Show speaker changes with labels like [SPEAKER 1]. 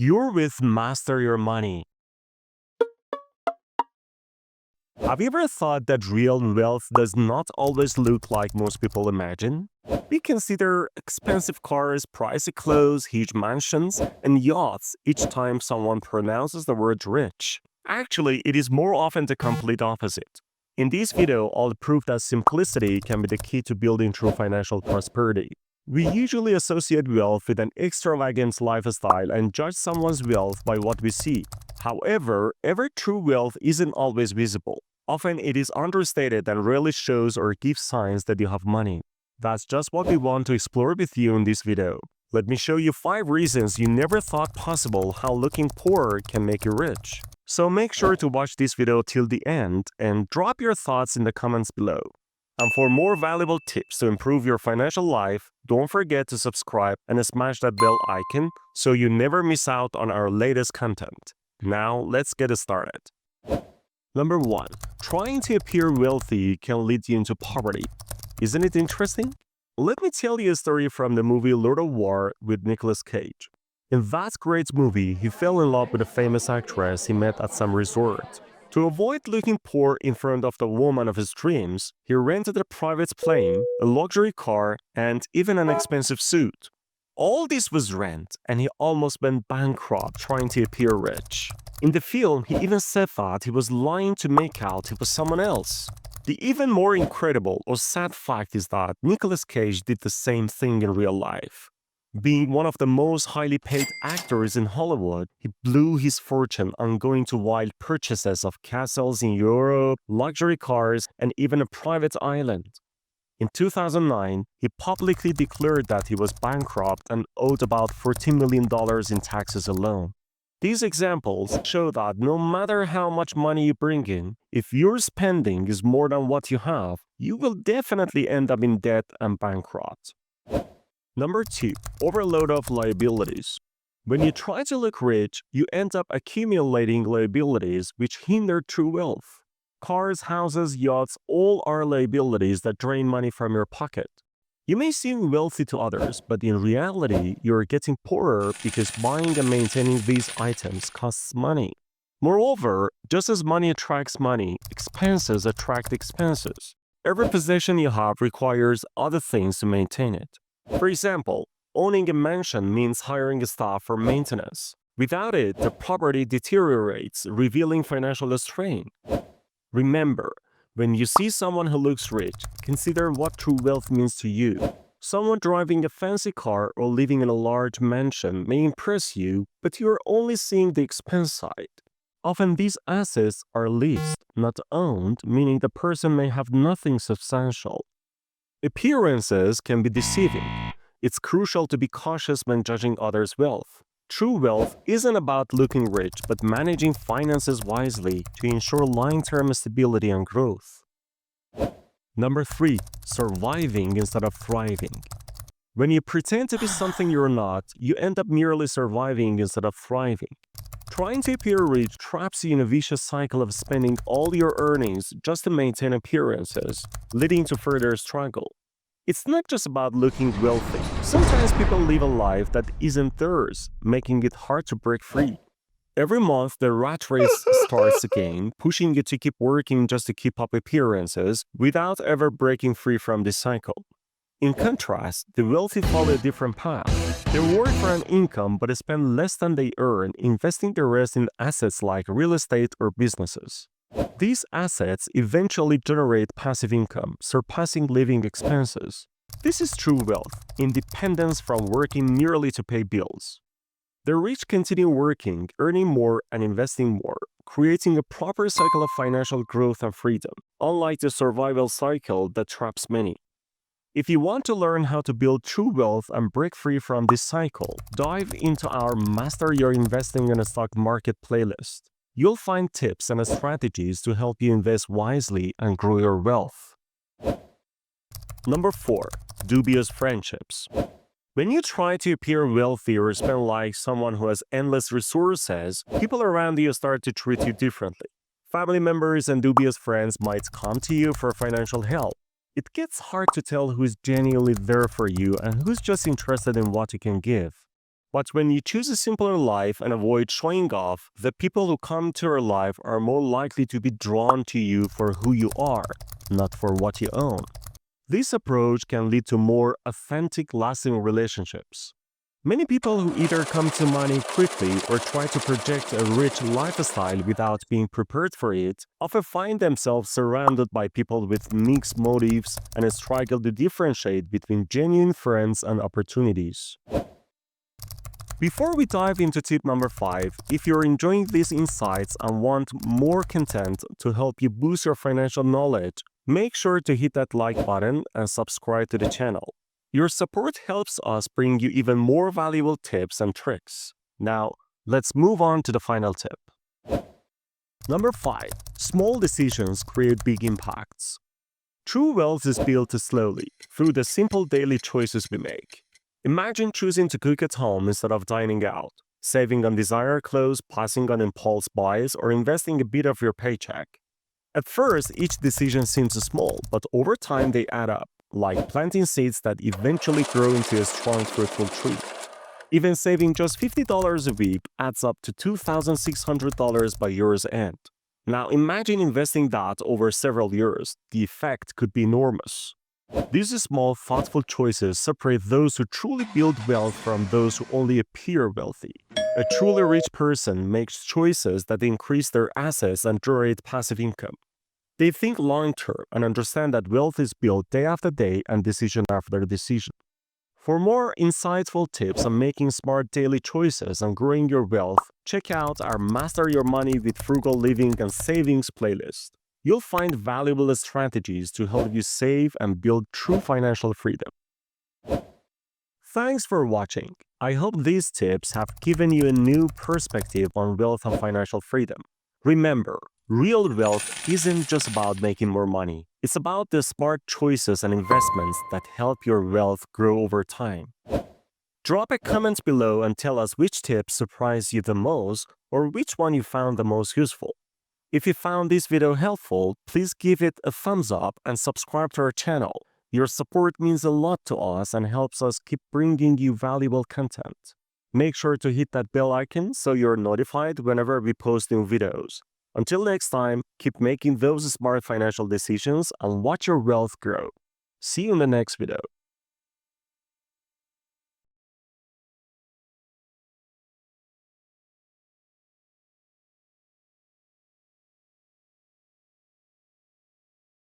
[SPEAKER 1] You're with Master Your Money. Have you ever thought that real wealth does not always look like most people imagine? We consider expensive cars, pricey clothes, huge mansions, and yachts each time someone pronounces the word rich. Actually, it is more often the complete opposite. In this video, I'll prove that simplicity can be the key to building true financial prosperity. We usually associate wealth with an extravagant lifestyle and judge someone's wealth by what we see. However, every true wealth isn't always visible. Often it is understated and rarely shows or gives signs that you have money. That's just what we want to explore with you in this video. Let me show you 5 reasons you never thought possible how looking poor can make you rich. So make sure to watch this video till the end and drop your thoughts in the comments below. And for more valuable tips to improve your financial life, don't forget to subscribe and smash that bell icon so you never miss out on our latest content. Now, let's get started. Number 1. Trying to appear wealthy can lead you into poverty. Isn't it interesting? Let me tell you a story from the movie Lord of War with Nicolas Cage. In that great movie, he fell in love with a famous actress he met at some resort. To avoid looking poor in front of the woman of his dreams, he rented a private plane, a luxury car, and even an expensive suit. All this was rent, and he almost went bankrupt trying to appear rich. In the film, he even said that he was lying to make out he was someone else. The even more incredible or sad fact is that Nicolas Cage did the same thing in real life. Being one of the most highly paid actors in Hollywood, he blew his fortune on going to wild purchases of castles in Europe, luxury cars, and even a private island. In 2009, he publicly declared that he was bankrupt and owed about $14 million in taxes alone. These examples show that no matter how much money you bring in, if your spending is more than what you have, you will definitely end up in debt and bankrupt. Number 2. Overload of liabilities. When you try to look rich, you end up accumulating liabilities which hinder true wealth. Cars, houses, yachts, all are liabilities that drain money from your pocket. You may seem wealthy to others, but in reality, you're getting poorer because buying and maintaining these items costs money. Moreover, just as money attracts money, expenses attract expenses. Every possession you have requires other things to maintain it. For example, owning a mansion means hiring a staff for maintenance. Without it, the property deteriorates, revealing financial strain. Remember, when you see someone who looks rich, consider what true wealth means to you. Someone driving a fancy car or living in a large mansion may impress you, but you are only seeing the expense side. Often these assets are leased, not owned, meaning the person may have nothing substantial. Appearances can be deceiving. It's crucial to be cautious when judging others' wealth. True wealth isn't about looking rich, but managing finances wisely to ensure long-term stability and growth. Number 3. Surviving instead of thriving. When you pretend to be something you're not, you end up merely surviving instead of thriving. Trying to appear rich traps you in a vicious cycle of spending all your earnings just to maintain appearances, leading to further struggle. It's not just about looking wealthy. Sometimes people live a life that isn't theirs, making it hard to break free. Every month, the rat race starts again, pushing you to keep working just to keep up appearances without ever breaking free from this cycle. In contrast, the wealthy follow a different path. They work for an income but spend less than they earn, investing the rest in assets like real estate or businesses. These assets eventually generate passive income, surpassing living expenses. This is true wealth, independence from working merely to pay bills. The rich continue working, earning more and investing more, creating a proper cycle of financial growth and freedom, unlike the survival cycle that traps many. If you want to learn how to build true wealth and break free from this cycle, dive into our Master Your Investing in a Stock Market playlist. You'll find tips and strategies to help you invest wisely and grow your wealth. Number 4. Dubious friendships. When you try to appear wealthy or spend like someone who has endless resources, people around you start to treat you differently. Family members and dubious friends might come to you for financial help. It gets hard to tell who's genuinely there for you and who's just interested in what you can give. But when you choose a simpler life and avoid showing off, the people who come to your life are more likely to be drawn to you for who you are, not for what you own. This approach can lead to more authentic, lasting relationships. Many people who either come to money quickly or try to project a rich lifestyle without being prepared for it often find themselves surrounded by people with mixed motives and struggle to differentiate between genuine friends and opportunities. Before we dive into tip number 5, if you're enjoying these insights and want more content to help you boost your financial knowledge, make sure to hit that like button and subscribe to the channel. Your support helps us bring you even more valuable tips and tricks. Now, let's move on to the final tip. Number 5. Small decisions create big impacts. True wealth is built slowly, through the simple daily choices we make. Imagine choosing to cook at home instead of dining out, saving on designer clothes, passing on impulse buys, or investing a bit of your paycheck. At first, each decision seems small, but over time they add up, like planting seeds that eventually grow into a strong, fruitful tree. Even saving just $50 a week adds up to $2,600 by year's end. Now imagine investing that over several years. The effect could be enormous. These small, thoughtful choices separate those who truly build wealth from those who only appear wealthy. A truly rich person makes choices that increase their assets and generate passive income. They think long-term and understand that wealth is built day after day and decision after decision. For more insightful tips on making smart daily choices and growing your wealth, check out our Master Your Money with Frugal Living and Savings playlist. You'll find valuable strategies to help you save and build true financial freedom. Thanks for watching. I hope these tips have given you a new perspective on wealth and financial freedom. Remember, real wealth isn't just about making more money. It's about the smart choices and investments that help your wealth grow over time. Drop a comment below and tell us which tips surprised you the most or which one you found the most useful. If you found this video helpful, please give it a thumbs up and subscribe to our channel. Your support means a lot to us and helps us keep bringing you valuable content. Make sure to hit that bell icon so you're notified whenever we post new videos. Until next time, keep making those smart financial decisions and watch your wealth grow. See you in the next video.